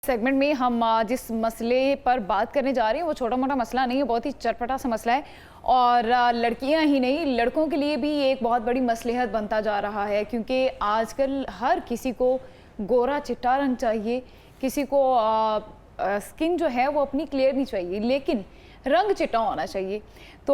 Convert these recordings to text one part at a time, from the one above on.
Segment में हम जिस मसले पर बात करने जा रहे हैं वो छोटा मोटा मसला नहीं है, बहुत ही चटपटा सा मसला है। और लड़कियां ही नहीं, लड़कों के लिए भी ये एक बहुत बड़ी मसलहत बनता जा रहा है, क्योंकि आजकल हर किसी को गोरा चिट्टा रंग चाहिए, किसी को स्किन जो है वो अपनी क्लियर नहीं चाहिए, लेकिन रंग चिट्टा होना चाहिए। तो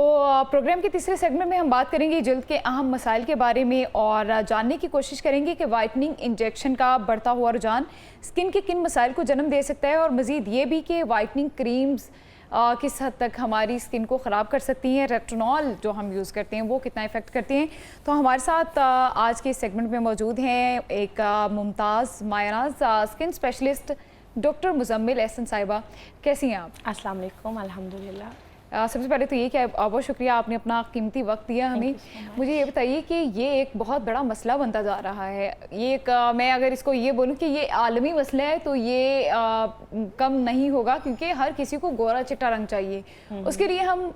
प्रोग्राम के तीसरे सेगमेंट में हम बात करेंगे जल्द के अहम मसाइल के बारे में और जानने की कोशिश करेंगे कि वाइटनिंग इंजेक्शन का बढ़ता हुआ रुझान स्किन के किन मसाइल को जन्म दे सकता है, और मज़ीद ये भी कि वाइटनिंग क्रीम्स किस हद तक हमारी स्किन को ख़राब कर सकती हैं, रेटिनॉल जो हम यूज़ करते हैं वो कितना इफ़ेक्ट करती हैं। तो हमारे साथ आज के सेगमेंट में मौजूद हैं एक Mumtaz Maynaz skin specialist doctor Muzammil Ehsan साहिबा। कैसी हैं आप? अस्सलाम वालेकुम, अल्हम्दुलिल्लाह। सबसे पहले तो ये कि बहुत शुक्रिया, आपने अपना कीमती वक्त दिया हमें। मुझे ये बताइए कि ये एक बहुत बड़ा मसला बनता जा रहा है, ये एक मैं अगर इसको ये बोलूँ कि ये आलमी मसला है तो ये कम नहीं होगा, क्योंकि हर किसी को गोरा चिट्टा रंग चाहिए। उसके लिए हम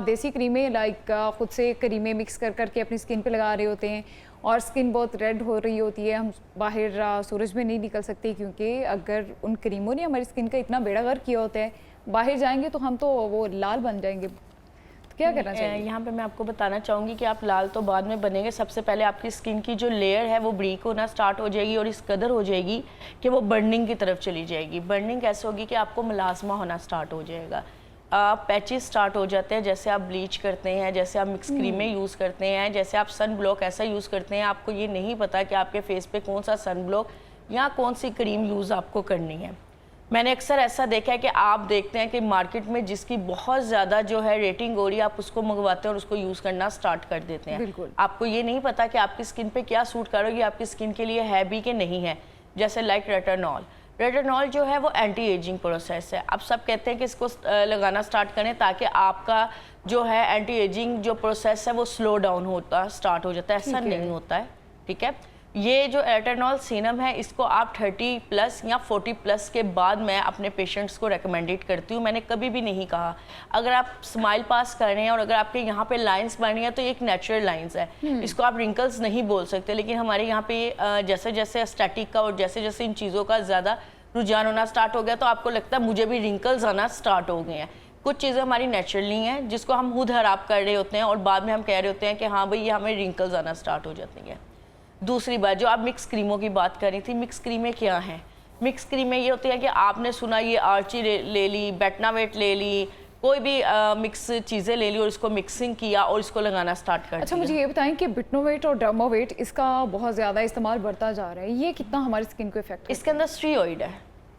देसी क्रीमें लाइक खुद से क्रीमें मिक्स कर करके अपनी स्किन पे लगा रहे होते हैं, और स्किन बहुत रेड हो रही होती है। हम बाहर सूरज में नहीं निकल सकते, क्योंकि अगर उन क्रीमों ने हमारी स्किन का इतना बेड़ा गर्क किया होता है, बाहर जाएंगे तो हम तो वो लाल बन जाएंगे। तो क्या करना चाहिए? यहाँ पे मैं आपको बताना चाहूँगी कि आप लाल तो बाद में बनेंगे। सबसे पहले आपकी स्किन की जो लेयर है वो ब्रीक होना स्टार्ट हो जाएगी, और इस कदर हो जाएगी कि वो बर्निंग की तरफ चली जाएगी। बर्निंग कैसे होगी कि आपको मुलाजमा होना स्टार्ट हो जाएगा, पैचेस स्टार्ट हो जाते हैं। जैसे आप ब्लीच करते हैं, जैसे आप मिक्स क्रीमें यूज़ करते हैं, जैसे आप सन ब्लॉक ऐसा यूज़ करते हैं, आपको ये नहीं पता कि आपके फेस पे कौन सा सन ब्लॉक या कौन सी क्रीम यूज़ आपको करनी है। मैंने अक्सर ऐसा देखा है कि आप देखते हैं कि मार्केट में जिसकी बहुत ज़्यादा जो है रेटिंग हो रही है, आप उसको मंगवाते हैं और उसको यूज़ करना स्टार्ट कर देते हैं। बिल्कुल। आपको ये नहीं पता कि आपकी स्किन पे क्या सूट करोगी, आपकी स्किन के लिए है भी कि नहीं है। जैसे लाइक रेटिनॉल जो है वो एंटी एजिंग प्रोसेस है। अब सब कहते हैं कि इसको लगाना स्टार्ट करें ताकि आपका जो है एंटी एजिंग जो प्रोसेस है वो स्लो डाउन होता स्टार्ट हो जाता है। ऐसा नहीं होता है, ठीक है। ये जो रेटिनॉल सीरम है इसको आप 30 प्लस या 40 प्लस के बाद मैं अपने पेशेंट्स को रेकमेंडेड करती हूँ। मैंने कभी भी नहीं कहा, अगर आप स्माइल पास कर रहे हैं और अगर आपके यहाँ पे लाइंस बन रही हैं तो ये एक नेचुरल लाइंस है, इसको आप रिंकल्स नहीं बोल सकते। लेकिन हमारे यहाँ पे जैसे जैसे एस्थेटिक का और जैसे जैसे इन चीज़ों का ज़्यादा रुझान होना स्टार्ट हो गया तो आपको लगता है मुझे भी रिंकल्स आना स्टार्ट हो गए हैं। कुछ चीज़ें हमारी नेचुरली हैं जिसको हम खुद खराब कर रहे होते हैं, और बाद में हम कह रहे होते हैं कि हाँ भाई ये हमें रिंकल्स आना स्टार्ट हो जाती हैं। दूसरी बात, जो आप मिक्स क्रीमों की बात कर रही थी, मिक्स क्रीमें क्या हैं? मिक्स क्रीमें ये होती हैं कि आपने सुना ये आर्ची ले ली, बेटनावेट ले ली, कोई भी मिक्स चीज़ें ले ली और इसको मिक्सिंग किया और इसको लगाना स्टार्ट कर दिया। अच्छा, मुझे ये बताएं कि बिटनोवेट और डर्मावेट इसका बहुत ज़्यादा इस्तेमाल बढ़ता जा रहा है, ये कितना हमारी स्किन को इफेक्ट? इसके अंदर स्टीरॉइड है,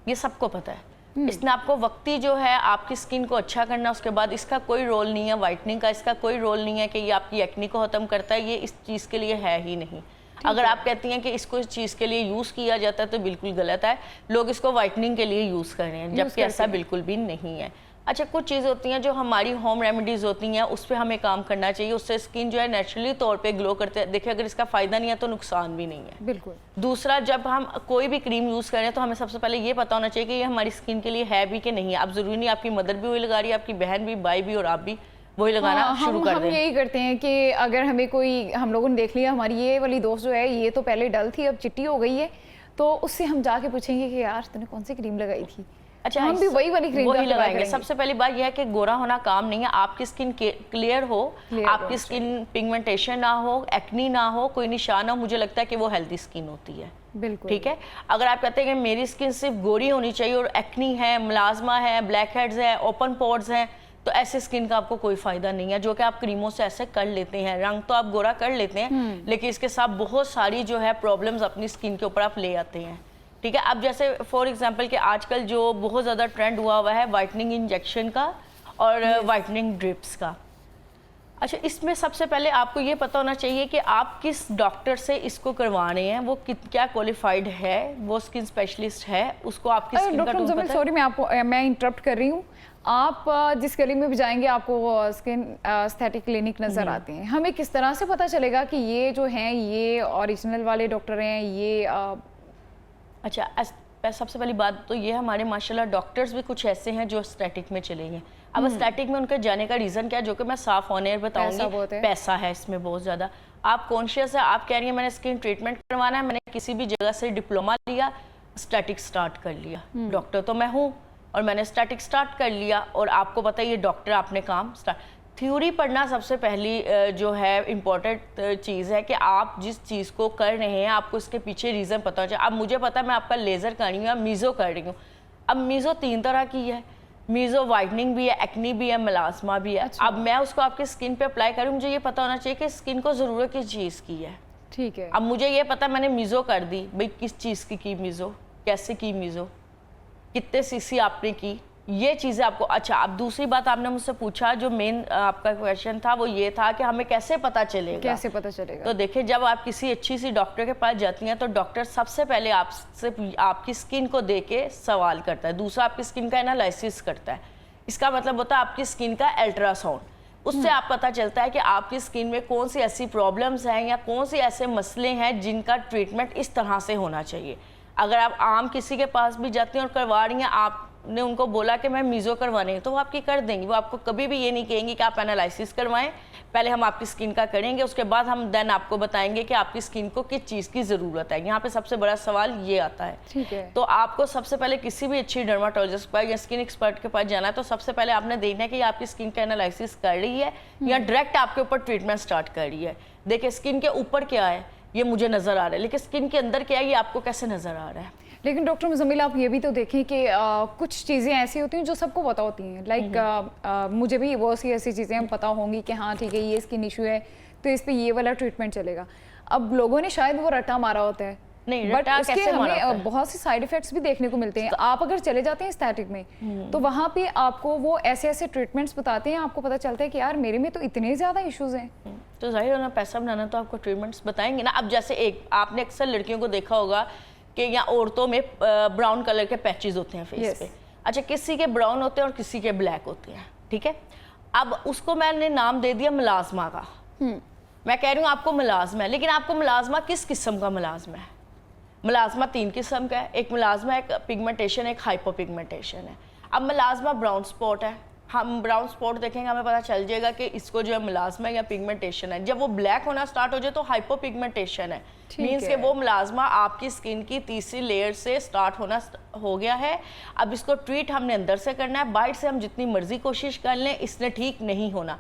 ये सबको पता है। इसने आपको वक्ती जो है आपकी स्किन को अच्छा करना, उसके बाद इसका कोई रोल नहीं है वाइटनिंग का, इसका कोई रोल नहीं है कि ये आपकी एक्नी को ख़त्म करता है, ये इस चीज़ के लिए है ही नहीं। अगर आप कहती हैं कि इसको इस चीज़ के लिए यूज़ किया जाता है तो बिल्कुल गलत है। लोग इसको वाइटनिंग के लिए यूज़ कर रहे हैं, जबकि ऐसा बिल्कुल भी नहीं है। अच्छा, कुछ चीज़ें होती हैं जो हमारी होम रेमेडीज़ होती हैं, उस पर हमें काम करना चाहिए, उससे स्किन जो है नेचुरली तौर पे ग्लो करते हैं। देखिए, अगर इसका फ़ायदा नहीं है तो नुकसान भी नहीं है। बिल्कुल। दूसरा, जब हम कोई भी क्रीम यूज़ करें तो हमें सबसे पहले ये पता होना चाहिए कि ये हमारी स्किन के लिए है भी कि नहीं है। अब ज़रूरी नहीं आपकी मदर भी वही लगा रही है, आपकी बहन भी, भाई भी और आप भी वही लगाना शुरू कर दें। हम यही करते हैं कि अगर हमें कोई, हम लोगों ने देख लिया हमारी ये वाली दोस्त जो है ये तो पहले डल थी अब चिट्टी हो गई है, तो उससे हम जाके पूछेंगे कि यार तूने कौन सी क्रीम लगाई थी। अच्छा, हम भी वही वाली क्रीम लगाएंगे। सबसे पहली बात यह है कि गोरा होना काम नहीं है, आपकी स्किन क्लियर हो, आपकी स्किन पिगमेंटेशन ना हो, एक्नी ना हो, कोई निशान हो, मुझे लगता है कि वो हेल्दी स्किन होती है। बिल्कुल, ठीक है। अगर आप कहते हैं कि मेरी स्किन सिर्फ गोरी होनी चाहिए और एक्नी है, मुलाजमा है, ब्लैक हेड्स है, ओपन पोर्स हैं, तो ऐसे स्किन का आपको कोई फायदा नहीं है, जो कि आप क्रीमों से ऐसे कर लेते हैं। रंग तो आप गोरा कर लेते हैं, लेकिन इसके साथ बहुत सारी जो है प्रॉब्लम्स अपनी स्किन के ऊपर आप ले आते हैं। ठीक है। अब जैसे फॉर एग्जांपल कि आजकल जो बहुत ज़्यादा ट्रेंड हुआ है वाइटनिंग इंजेक्शन का और वाइटनिंग ड्रिप्स का। अच्छा, इसमें सबसे पहले आपको ये पता होना चाहिए कि आप किस डॉक्टर से इसको करवा रहे हैं, वो क्या क्वालिफाइड है, वो स्किन स्पेशलिस्ट है, उसको आपकी स्किन का टोन पता है। सॉरी, मैं इंटरप्ट कर रही हूँ। आप जिस गली में भी जाएंगे आपको स्किन एस्थेटिक क्लिनिक नज़र आते हैं, हमें किस तरह से पता चलेगा कि ये जो हैं ये ओरिजिनल वाले डॉक्टर हैं, ये अच्छा, सबसे पहली बात तो ये हमारे माशाल्लाह डॉक्टर्स भी कुछ ऐसे हैं जो एस्थेटिक में चले गए। अब एस्थेटिक में उनके जाने का रीज़न क्या है, जो कि मैं साफ ऑन एयर बताऊंगी, पैसा है इसमें बहुत ज़्यादा। आप कॉन्शियस है, आप कह रही हैं मैंने स्किन ट्रीटमेंट करवाना है, मैंने किसी भी जगह से डिप्लोमा लिया, स्टैटिक स्टार्ट कर लिया। डॉक्टर तो मैं हूँ और मैंने स्टैटिक स्टार्ट कर लिया, और आपको पता है ये डॉक्टर आपने काम स्टार्ट। थ्योरी पढ़ना सबसे पहली जो है इम्पॉर्टेंट चीज़ है कि आप जिस चीज़ को कर रहे हैं आपको इसके पीछे रीज़न पता हो जाए। अब मुझे पता है मैं आपका लेज़र कर रही हूँ या मीज़ो कर रही हूँ। अब मीज़ो 3 तरह की है, मीज़ो वाइटनिंग भी है, एक्नी भी है, मेलास्मा भी है। अच्छा। अब मैं उसको आपकी स्किन पे अप्लाई करूँ, मुझे ये पता होना चाहिए कि स्किन को ज़रूरत किस चीज़ की है। ठीक है। अब मुझे ये पता मैंने मीज़ो कर दी, भाई किस चीज़ की मीज़ो, कैसे की मीज़ो, कितने सीसी आपने की, ये चीज़ें आपको। अच्छा, अब दूसरी बात आपने मुझसे पूछा, जो मेन आपका क्वेश्चन था वो ये था कि हमें कैसे पता चलेगा। कैसे पता चलेगा? तो देखिए, जब आप किसी अच्छी सी डॉक्टर के पास जाती हैं तो डॉक्टर सबसे पहले आपसे आपकी स्किन को देख के सवाल करता है, दूसरा आपकी स्किन का एनालिसिस करता है। इसका मतलब होता है आपकी स्किन का अल्ट्रासाउंड। उससे आप पता चलता है कि आपकी स्किन में कौन सी ऐसी प्रॉब्लम्स हैं या कौन से ऐसे मसले हैं जिनका ट्रीटमेंट इस तरह से होना चाहिए। अगर आप आम किसी के पास भी जाती हैं और करवा रही हैं, आपने उनको बोला कि मैं मीज़ो करवानी है, तो वो आपकी कर देंगी। वो आपको कभी भी ये नहीं कहेंगी कि आप एनालिसिस करवाएं, पहले हम आपकी स्किन का करेंगे, उसके बाद हम देन आपको बताएंगे कि आपकी स्किन को किस चीज़ की ज़रूरत है। यहाँ पे सबसे बड़ा सवाल ये आता है। ठीक है। तो आपको सबसे पहले किसी भी अच्छी डर्माटोलॉजिस्ट के पास या स्किन एक्सपर्ट के पास जाना है, तो सबसे पहले आपने देखना है कि आपकी स्किन का एनालिसिस कर रही है या डायरेक्ट आपके ऊपर ट्रीटमेंट स्टार्ट कर रही है। देखिए, स्किन के ऊपर क्या है ये मुझे नज़र आ रहा है, लेकिन स्किन के अंदर क्या है ये आपको कैसे नज़र आ रहा है। लेकिन डॉक्टर मुज़म्मिल, आप ये भी तो देखें कि कुछ चीज़ें ऐसी होती हैं जो सबको पता होती हैं। लाइक मुझे भी बहुत सी ऐसी चीज़ें पता होंगी कि हाँ ठीक है, ये स्किन इशू है तो इस पे ये वाला ट्रीटमेंट चलेगा। अब लोगों ने शायद वो रट्टा मारा होता है, नहीं, बट रट्टा उसके कैसे मारा होता हमें है? बहुत से साइड इफेक्ट्स भी देखने को मिलते हैं। आप अगर चले जाते हैं स्टैटिक में तो वहाँ पे आपको वो ऐसे ऐसे ट्रीटमेंट्स बताते हैं, आपको पता चलता है कि यार मेरे में तो इतने ज़्यादा इश्यूज हैं। तो जाहिर है ना, पैसा बनाना तो आपको ट्रीटमेंट्स बताएंगे ना। अब जैसे एक आपने अक्सर लड़कियों को देखा होगा कि या औरतों में ब्राउन कलर के पैचेस होते हैं फेस Yes. पे। अच्छा, किसी के ब्राउन होते हैं और किसी के ब्लैक होते हैं, ठीक है। अब उसको मैंने नाम दे दिया मुलाजमा का। मैं कह रही हूँ आपको मुलाजमा है, लेकिन आपको मुलाजमा किस किस्म का मुलाजमा है? मुलाजमा 3 किस्म का है। एक मुलाजमा एक पिगमेंटेशन, एक हाइपोपिगमेंटेशन है। अब मुलाजमा ब्राउन स्पॉट है, हम ब्राउन स्पॉट देखेंगे हमें पता चल जाएगा कि इसको जो है मुलाजमा या पिगमेंटेशन है। जब वो ब्लैक होना स्टार्ट हो जाए तो हाइपोपिगमेंटेशन है। मीन्स कि वो मुलाजमा आपकी स्किन की तीसरी लेयर से स्टार्ट होना हो गया है। अब इसको ट्रीट हमने अंदर से करना है, बाहर से हम जितनी मर्जी कोशिश कर लें इसने ठीक नहीं होना।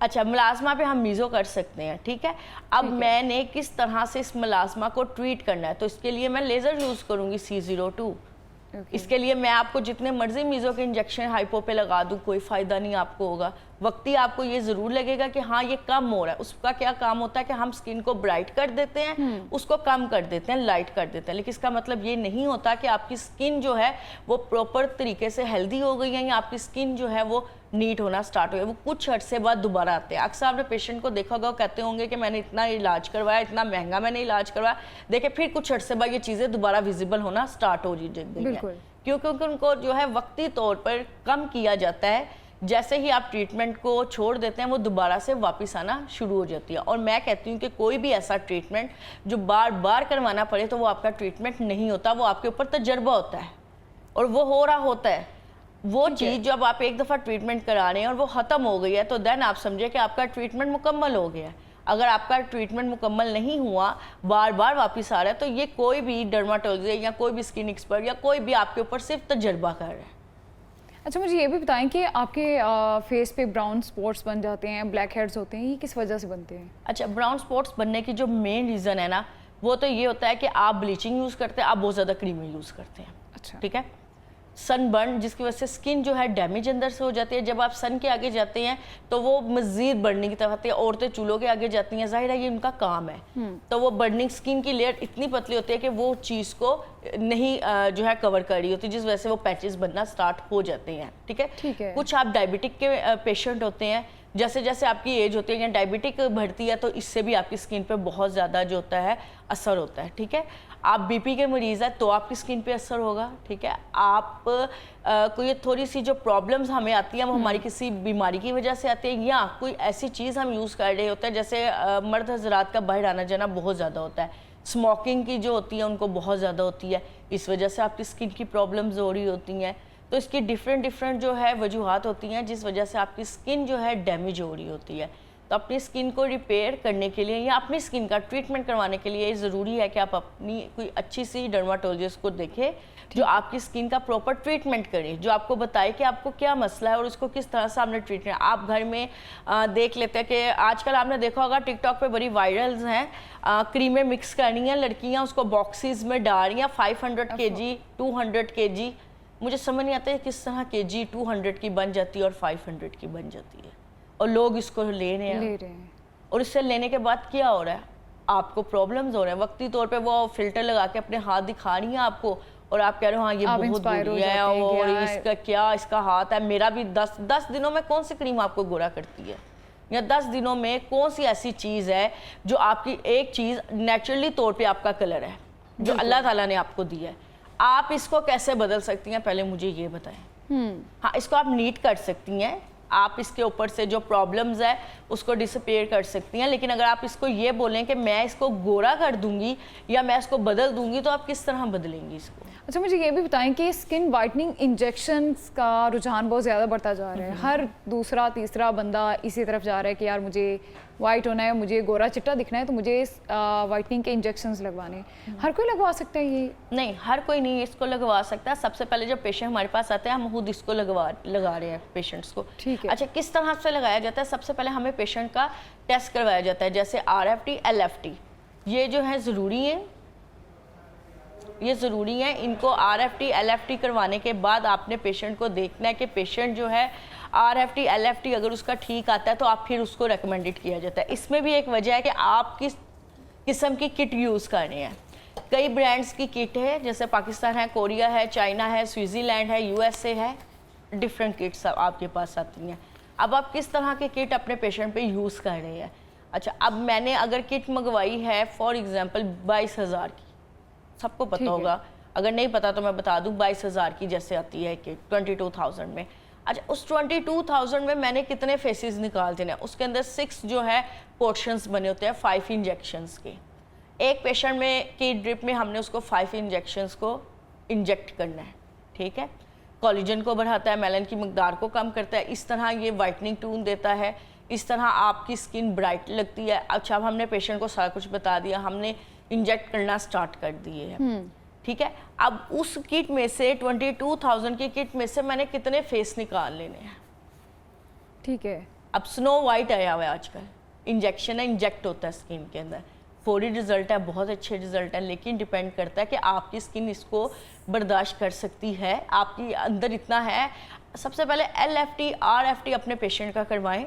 अच्छा, मुलाजमा पे हम मीज़ो कर सकते हैं, ठीक है। अब मैंने किस तरह से इस मुलाजमा को ट्रीट करना है, तो इसके लिए मैं लेज़र यूज़ करूँगी C02। इसके लिए मैं आपको जितने मर्जी मीज़ो के इंजेक्शन हाइपो पे लगा दूं, कोई फ़ायदा नहीं आपको होगा। वक्ती आपको ये ज़रूर लगेगा कि हाँ ये कम हो रहा है। उसका क्या काम होता है कि हम स्किन को ब्राइट कर देते हैं, उसको कम कर देते हैं, लाइट कर देते हैं। लेकिन इसका मतलब ये नहीं होता कि आपकी स्किन जो है वो प्रॉपर तरीके से हेल्दी हो गई है या आपकी स्किन जो है वो नीट होना स्टार्ट हो गया। वो कुछ अर्से बाद दोबारा आते हैं। अक्सर आपने पेशेंट को देखा होगा, कहते होंगे कि मैंने इतना इलाज करवाया, इतना महंगा मैंने इलाज करवाया, देखिए फिर कुछ अर्से बाद ये चीज़ें दोबारा विजिबल होना स्टार्ट हो गई है। क्योंकि उनको जो है वक्ती तौर पर कम किया जाता है। जैसे ही आप ट्रीटमेंट को छोड़ देते हैं वो दोबारा से वापस आना शुरू हो जाती है। और मैं कहती हूँ कि कोई भी ऐसा ट्रीटमेंट जो बार बार करवाना पड़े तो वो आपका ट्रीटमेंट नहीं होता, वो आपके ऊपर तजर्बा होता है और वो हो रहा होता है। वो चीज़ जब आप एक दफ़ा ट्रीटमेंट करा रहे हैं और वो ख़त्म हो गई है तो देन आप समझे कि आपका ट्रीटमेंट मुकम्मल हो गया है। अगर आपका ट्रीटमेंट मुकम्मल नहीं हुआ, बार बार वापस आ रहा है, तो ये कोई भी डर्माटोलॉजिस्ट या कोई भी स्किन एक्सपर्ट या कोई भी आपके ऊपर सिर्फ तजर्बा कर रहा है। अच्छा, मुझे ये भी बताएं कि आपके फेस पे ब्राउन स्पॉट्स बन जाते हैं, ब्लैक हेड्स होते हैं, ये किस वजह से बनते हैं? अच्छा, ब्राउन स्पॉट्स बनने की जो मेन रीज़न है ना, वो तो ये होता है कि आप ब्लीचिंग यूज़ करते हैं, आप बहुत ज़्यादा क्रीमें यूज़ करते हैं। अच्छा, ठीक है। सनबर्न, जिसकी वजह से स्किन जो है डैमेज अंदर से हो जाती है। जब आप सन के आगे जाते हैं तो वो मज़ीद बर्निंग की तरफ आती है। औरतें चूल्हों के आगे जाती हैं, जाहिर है ये उनका काम है। तो वो बर्निंग, स्किन की लेयर इतनी पतली होती है कि वो चीज़ को नहीं जो है कवर कर रही होती, जिस वजह से वो पैचेस बनना स्टार्ट हो जाते हैं। ठीक है। कुछ आप डायबिटिक के पेशेंट होते हैं, जैसे जैसे आपकी एज होती है या डायबिटिक बढ़ती है तो इससे भी आपकी स्किन पे बहुत ज़्यादा जो होता है असर होता है। ठीक है। आप बीपी के मरीज़ हैं तो आपकी स्किन पे असर होगा। ठीक है। आप कोई थोड़ी सी जो प्रॉब्लम्स हमें आती हैं वो हमारी किसी बीमारी की वजह से आती है, या कोई ऐसी चीज़ हम यूज़ कर रहे होते हैं, जैसे मर्द हजरात का बाहर आना जाना बहुत ज़्यादा होता है, स्मोकिंग की जो होती है उनको बहुत ज़्यादा होती है, इस वजह से आपकी स्किन की प्रॉब्लम्स हो रही होती हैं। तो इसकी डिफरेंट जो है वजूहात होती हैं जिस वजह से आपकी स्किन जो है डैमेज हो रही होती है। तो अपनी स्किन को रिपेयर करने के लिए या अपनी स्किन का ट्रीटमेंट करवाने के लिए ज़रूरी है कि आप अपनी कोई अच्छी सी डर्माटोलॉजिस्ट को देखें जो आपकी स्किन का प्रॉपर ट्रीटमेंट करे, जो आपको बताए कि आपको क्या मसला है और उसको किस तरह से आपने ट्रीट करना। आप घर में देख लेते हैं कि आजकल आपने देखा होगा टिकटॉक पे बड़ी वायरल्स हैं, क्रीमें मिक्स करनी है लड़कियां, उसको बॉक्सेस में डाल रही हैं 500 kg 200 kg। मुझे समझ नहीं आता है किस तरह kg 200 की बन जाती है और 500 की बन जाती है और लोग इसको ले रहे हैं। और इससे लेने के बाद क्या हो रहा है, आपको प्रॉब्लम्स हो रहे हैं। वक्ती तौर पे वो फिल्टर लगा के अपने हाथ दिखा रही हैं आपको और आप कह रहे हो हाँ ये बहुत बुरी है और इसका क्या, इसका हाथ है, मेरा भी 10 दिनों में कौन सी क्रीम आपको गोरा करती है, या 10 दिनों में कौन सी ऐसी चीज़ है जो आपकी एक चीज़ नेचुरली तौर पे आपका कलर है जो अल्लाह ताला ने आपको दिया है, आप इसको कैसे बदल सकती हैं, पहले मुझे ये बताएं। हाँ, इसको आप नीट कर सकती हैं, आप इसके ऊपर से जो प्रॉब्लम्स है उसको डिसअपीयर कर सकती हैं, लेकिन अगर आप इसको ये बोलें कि मैं इसको गोरा कर दूंगी या मैं इसको बदल दूंगी, तो आप किस तरह बदलेंगी इसको। अच्छा, मुझे ये भी बताएं कि स्किन वाइटनिंग इंजेक्शंस का रुझान बहुत ज़्यादा बढ़ता जा रहा है। हर दूसरा तीसरा बंदा इसी तरफ जा रहा है कि यार मुझे वाइट होना है, मुझे गोरा चिट्टा दिखना है, तो मुझे वाइटनिंग के इंजेक्शंस लगवाने। हर कोई लगवा सकता है ये? नहीं, हर कोई नहीं इसको लगवा सकता। सबसे पहले जब पेशेंट हमारे पास आते हैं हम खुद इसको लगा रहे हैं पेशेंट्स को। ठीक है। अच्छा, किस तरह से लगाया जाता है? सबसे पहले हमें पेशेंट का टेस्ट करवाया जाता है, जैसे RFT LFT, ये जो है ज़रूरी है, ये ज़रूरी है। इनको RFT LFT करवाने के बाद आपने पेशेंट को देखना है कि पेशेंट जो है RFT LFT अगर उसका ठीक आता है तो आप फिर उसको रेकमेंडेड किया जाता है। इसमें भी एक वजह है कि आप किस किस्म की किट यूज़ कर रहे हैं। कई ब्रांड्स की किट है, जैसे पाकिस्तान है, कोरिया है, चाइना है, स्विट्ज़रलैंड है, USA है, डिफरेंट किट्स आपके पास आती हैं। अब आप किस तरह की किट अपने पेशेंट पे यूज़ कर रहे हैं। अच्छा, अब मैंने अगर किट मंगवाई है फॉर एग्जांपल 22,000 की, सबको पता होगा, अगर नहीं पता तो मैं बता दूं, 22,000 की जैसे आती है किट 22,000 में। अच्छा, उस 22,000 में मैंने कितने फेसेस निकाल देने हैं, उसके अंदर 6 जो है पोर्शंस बने होते हैं 5 इंजेक्शंस के। एक पेशेंट में की ड्रिप में हमने उसको 5 इंजेक्शंस को इंजेक्ट करना है, ठीक है। कोलेजन को बढ़ाता है, मेलन की मकदार को कम करता है, इस तरह ये वाइटनिंग टून देता है, इस तरह आपकी स्किन ब्राइट लगती है। अच्छा, अब हमने पेशेंट को सारा कुछ बता दिया, हमने इंजेक्ट करना स्टार्ट कर दिए हैं, ठीक है। अब उस किट में से 22,000 की किट में से मैंने कितने फेस निकाल लेने हैं, ठीक है। अब स्नो वाइट आया हुआ है आजकल, इंजेक्शन है, इंजेक्ट होता है स्किन के अंदर, फौरी रिजल्ट है, बहुत अच्छे रिजल्ट है, लेकिन डिपेंड करता है कि आपकी स्किन इसको बर्दाश्त कर सकती है, आपकी अंदर इतना है। सबसे पहले LFT RFT अपने पेशेंट का करवाएं,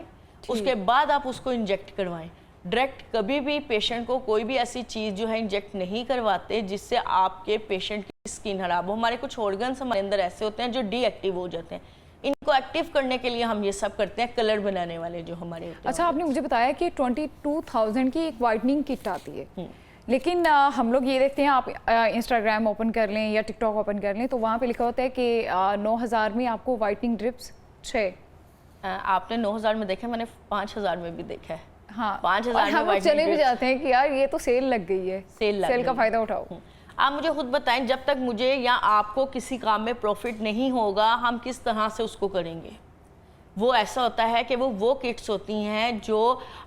उसके बाद आप उसको इंजेक्ट करवाएं। डायरेक्ट कभी भी पेशेंट को कोई भी ऐसी चीज़ जो है इंजेक्ट नहीं करवाते जिससे आपके पेशेंट की स्किन खराब हो। हमारे कुछ ऑर्गन्स हमारे अंदर ऐसे होते हैं जो डीएक्टिव हो जाते हैं, इनको एक्टिव करने के लिए हम ये सब करते हैं, कलर बनाने वाले जो हमारे होते हैं। अच्छा, आपने मुझे बताया कि 22,000 की एक वाइटनिंग किट आती है, लेकिन हम लोग ये देखते हैं, आप इंस्टाग्राम ओपन कर लें या टिकटॉक ओपन कर लें तो वहाँ पे लिखा होता है कि 9,000 में आपको वाइटनिंग ड्रिप्स 6। आपने 9,000 में देखा, मैंने 5,000 में भी देखा है। हाँ, 5,000 में हम चले भी जाते हैं कि यार ये तो सेल लग गई है, सेल का फ़ायदा उठाओ। आप मुझे खुद बताएं, जब तक मुझे या आपको किसी काम में प्रॉफिट नहीं होगा हम किस तरह से उसको करेंगे। वो ऐसा होता है कि वो किट्स होती हैं जो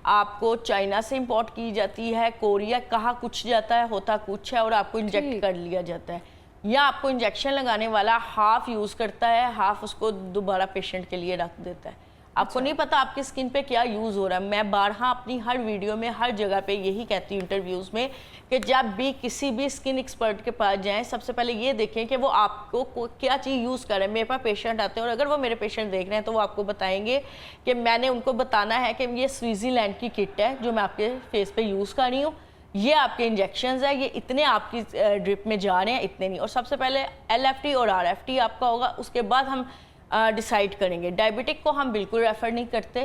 आपको चाइना से इंपोर्ट की जाती है, कोरिया, कहाँ कुछ जाता है, होता कुछ है, और आपको इंजेक्ट कर लिया जाता है, या आपको इंजेक्शन लगाने वाला हाफ यूज़ करता है, हाफ उसको दोबारा पेशेंट के लिए रख देता है। आपको नहीं पता आपकी स्किन पे क्या यूज़ हो रहा है। मैं बारहा अपनी हर वीडियो में, हर जगह पे यही कहती हूँ इंटरव्यूज़ में कि जब भी किसी भी स्किन एक्सपर्ट के पास जाएं, सबसे पहले ये देखें कि वो आपको क्या चीज़ यूज़ कर रहे हैं। मेरे पास पेशेंट आते हैं और अगर वो मेरे पेशेंट देख रहे हैं तो वो आपको बताएंगे कि मैंने उनको बताना है कि ये स्विट्ज़रलैंड की किट है जो मैं आपके फेस पे यूज़ कर रही हूँ, ये आपके इंजेक्शंस है, ये इतने आपकी ड्रिप में जा रहे हैं, इतने नहीं। और सबसे पहले LFT और RFT आपका होगा, उसके बाद हम डिसाइड करेंगे। डायबिटिक को हम बिल्कुल रेफ़र नहीं करते,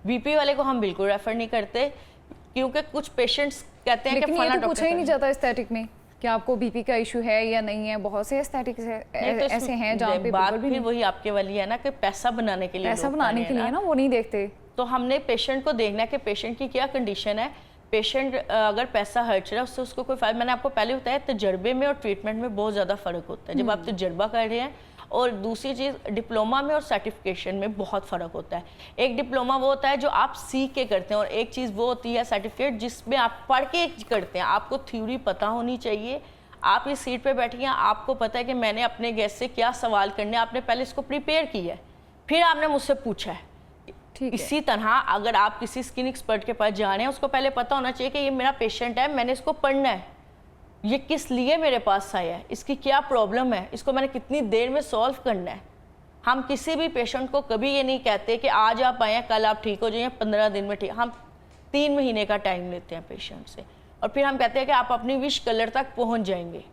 BP वाले को हम बिल्कुल रेफ़र नहीं करते, क्योंकि कुछ पेशेंट्स कहते हैं कि फला तो पूछा ही नहीं जाता एस्थेटिक में कि आपको BP का इशू है या नहीं है। बहुत से एस्थेटिक ऐसे हैं जहाँ पे बात भी वही आपके वाली है ना कि पैसा बनाने के लिए, पैसा बनाने के लिए ना, वो नहीं देखते। तो हमने पेशेंट को देखना है कि पेशेंट की क्या कंडीशन है। पेशेंट अगर पैसा खर्च रहा है उससे उसको कोई फ़ायदा, मैंने आपको पहले बताया तजर्बे में और ट्रीटमेंट में बहुत ज़्यादा फ़र्क होता है। जब आप तजर्बा कर रहे हैं और दूसरी चीज़, डिप्लोमा में और सर्टिफिकेशन में बहुत फ़र्क होता है। एक डिप्लोमा वो होता है जो आप सीख के करते हैं, और एक चीज़ वो होती है सर्टिफिकेट जिसमें आप पढ़ के करते हैं। आपको थ्योरी पता होनी चाहिए, आप इस सीट पे बैठी हैं, आपको पता है कि मैंने अपने गेस्ट से क्या सवाल करने, आपने पहले इसको प्रिपेयर किया है, फिर आपने मुझसे पूछा है। इसी तरह अगर आप किसी स्किन एक्सपर्ट के पास जा रहे हैं, उसको पहले पता होना चाहिए कि ये मेरा पेशेंट है, मैंने इसको पढ़ना है, ये किस लिए मेरे पास आया है, इसकी क्या प्रॉब्लम है, इसको मैंने कितनी देर में सॉल्व करना है। हम किसी भी पेशेंट को कभी ये नहीं कहते कि आज आप आए हैं कल आप ठीक हो जाइए, 15 दिन में ठीक। हम 3 महीने का टाइम लेते हैं पेशेंट से, और फिर हम कहते हैं कि आप अपनी विश कलर तक पहुंच जाएंगे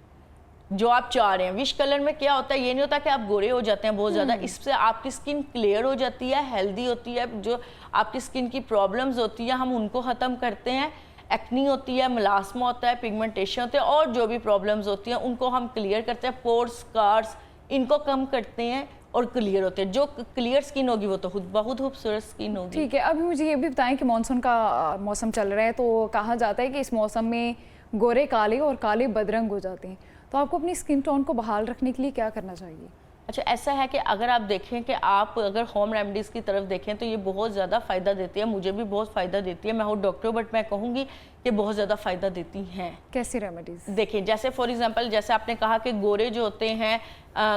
जो आप चाह रहे हैं। विश कलर में क्या होता है, ये नहीं होता कि आप गोरे हो जाते हैं बहुत ज़्यादा, इससे आपकी स्किन क्लियर हो जाती है, हेल्दी होती है। जो आपकी स्किन की प्रॉब्लम्स होती है हम उनको ख़त्म करते हैं। एक्नी होती है, मलास्मा होता है, पिगमेंटेशन होते हैं, और जो भी प्रॉब्लम्स होती हैं उनको हम क्लियर करते हैं। पोर्स, स्कार्स, इनको कम करते हैं और क्लियर होते हैं। जो क्लियर स्किन होगी वो तो खुद बहुत खूबसूरत स्किन होगी। ठीक है, अभी मुझे ये भी बताएं कि मानसून का मौसम चल रहा है, तो कहा जाता है कि इस मौसम में गोरे काले और काले बदरंग हो जाते हैं, तो आपको अपनी स्किन टोन को बहाल रखने के लिए क्या करना चाहिए? अच्छा, ऐसा है कि अगर आप देखें कि आप अगर होम रेमेडीज़ की तरफ देखें तो ये बहुत ज़्यादा फ़ायदा देती है, मुझे भी बहुत फ़ायदा देती है। मैं हूँ डॉक्टर, बट मैं कहूँगी कि बहुत ज़्यादा फ़ायदा देती हैं। कैसी रेमेडीज़? देखिए, जैसे फॉर एग्जांपल, जैसे आपने कहा कि गोरे जो होते हैं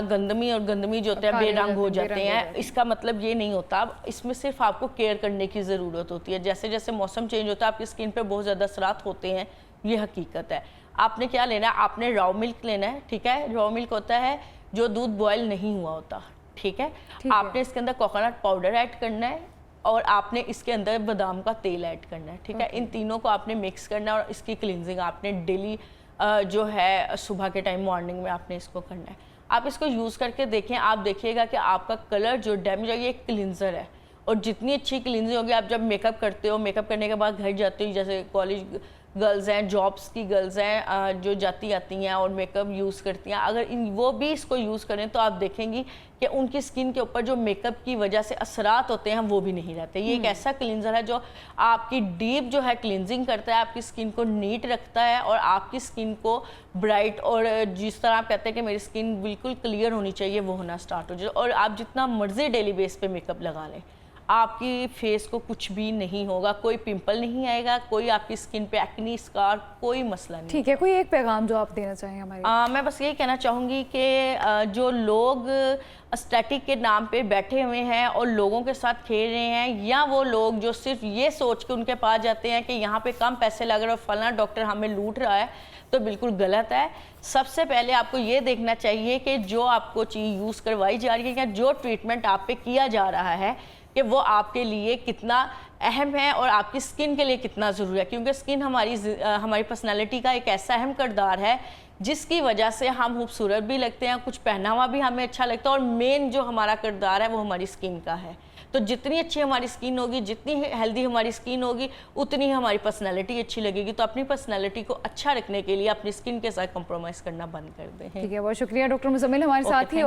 गंदमी, और गंदमी जो होते हैं बेरंग हो जाते हैं, इसका मतलब ये नहीं होता। इसमें सिर्फ आपको केयर करने की ज़रूरत होती है। जैसे जैसे मौसम चेंज होता है आपकी स्किन पर बहुत ज़्यादा असरात होते हैं, ये हकीकत है। आपने क्या लेना है, आपने रॉ मिल्क लेना है, ठीक है। रॉ मिल्क होता है जो दूध बॉयल नहीं हुआ होता, ठीक है। आपने इसके अंदर कोकोनट पाउडर ऐड करना है, और आपने इसके अंदर बादाम का तेल ऐड करना है, ठीक है। इन तीनों को आपने मिक्स करना है, और इसकी क्लिनजिंग आपने डेली जो है सुबह के टाइम मॉर्निंग में आपने इसको करना है। आप इसको यूज़ करके देखें, आप देखिएगा कि आपका कलर जो डैमेज है, ये क्लिनजर है। और जितनी अच्छी क्लिनजिंग होगी, आप जब मेकअप करते हो, मेकअप करने के बाद घर जाते हो, जैसे कॉलेज गर्ल्स हैं, जॉब्स की गर्ल्स हैं जो जाती आती हैं और मेकअप यूज़ करती हैं, अगर वो भी इसको यूज़ करें तो आप देखेंगी कि उनकी स्किन के ऊपर जो मेकअप की वजह से असरात होते हैं वो भी नहीं रहते। ये एक ऐसा क्लिनजर है जो आपकी डीप जो है क्लिनजिंग करता है, आपकी स्किन को नीट रखता है, और आपकी स्किन को ब्राइट, और जिस तरह आप कहते हैं कि मेरी स्किन बिल्कुल क्लियर होनी चाहिए, वो होना स्टार्ट हो जाए। और आप जितना मर्जी डेली बेस पे मेकअप लगा लें, आपकी फेस को कुछ भी नहीं होगा, कोई पिंपल नहीं आएगा, कोई आपकी स्किन पे एक्नी, स्कार, कोई मसला नहीं। ठीक है, कोई एक पैगाम जो आप देना चाहें हमारे? मैं बस यही कहना चाहूँगी कि जो लोग एस्थेटिक के नाम पे बैठे हुए हैं और लोगों के साथ खेल रहे हैं, या वो लोग जो सिर्फ ये सोच के उनके पास जाते हैं कि यहाँ पे कम पैसे लग रहे हैं और फलाना डॉक्टर हमें लूट रहा है, तो बिल्कुल गलत है। सबसे पहले आपको ये देखना चाहिए कि जो आपको चीज़ यूज़ करवाई जा रही है, या जो ट्रीटमेंट आप पे किया जा रहा है, कि वो आपके लिए कितना अहम है और आपकी स्किन के लिए कितना ज़रूरी है। क्योंकि स्किन हमारी पर्सनालिटी का एक ऐसा अहम किरदार है जिसकी वजह से हम खूबसूरत भी लगते हैं, कुछ पहनावा भी हमें अच्छा लगता है, और मेन जो हमारा किरदार है वो हमारी स्किन का है। तो जितनी अच्छी हमारी स्किन होगी, जितनी हेल्दी हमारी स्किन होगी, उतनी हमारी पर्सनालिटी अच्छी लगेगी। तो अपनी पर्सनालिटी को अच्छा रखने के लिए अपनी स्किन के साथ कंप्रोमाइज़ करना बंद कर दें। ठीक है, बहुत शुक्रिया डॉक्टर मुजम्मिल हमारे साथ ही।